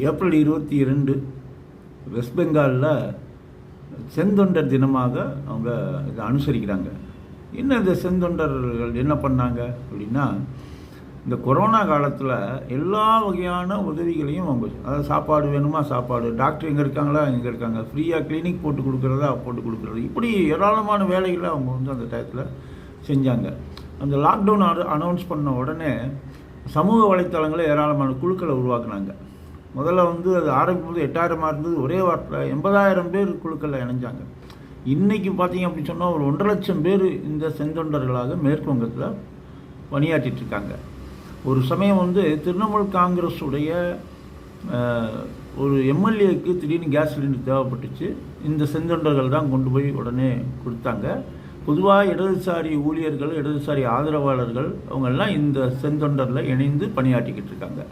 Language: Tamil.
ஏப்ரல் 22 வெஸ்ட் பெங்காலில் செந்தொண்டர் தினமாக அவங்க இதை அனுசரிக்கிறாங்க. என்ன இந்த செந்தொண்டர்கள் என்ன பண்ணாங்க அப்படின்னா, இந்த கொரோனா காலத்தில் எல்லா வகையான உதவிகளையும் அவங்க, அதாவது சாப்பாடு வேணுமா சாப்பாடு, டாக்டர் எங்கே இருக்காங்களா எங்கே இருக்காங்க, ஃப்ரீயாக கிளினிக் போட்டு கொடுக்குறதா போட்டு கொடுக்குறது, இப்படி ஏராளமான வேலைகளை அவங்க அந்த டயத்தில் செஞ்சாங்க. அந்த லாக்டவுன் அனௌன்ஸ் பண்ண உடனே சமூக வலைத்தளங்களில் ஏராளமான குழுக்களை உருவாக்குனாங்க. முதல்ல அது ஆரம்பிக்கும்போது 8000 இருந்தது, ஒரே வாரத்தில் 80,000 பேர் குழுக்களில் இணைஞ்சாங்க. இன்றைக்கி பார்த்தீங்க அப்படின்னு சொன்னால் ஒரு 1.5 லட்சம் பேர் இந்த செந்தொண்டர்களாக மேற்கு வங்கத்தில் பணியாற்றிட்டுருக்காங்க. ஒரு சமயம் திரிணாமுல் காங்கிரஸ் உடைய ஒரு எம்எல்ஏக்கு திடீர்னு கேஸ் சிலிண்டர் தேவைப்பட்டுச்சு. இந்த செந்தொண்டர்கள் தான் கொண்டு போய் உடனே கொடுத்தாங்க. பொதுவாக இடதுசாரி ஊழியர்கள், இடதுசாரி ஆதரவாளர்கள் அவங்கெல்லாம் இந்த செந்தொண்டரில் இணைந்து பணியாற்றிக்கிட்டு இருக்காங்க.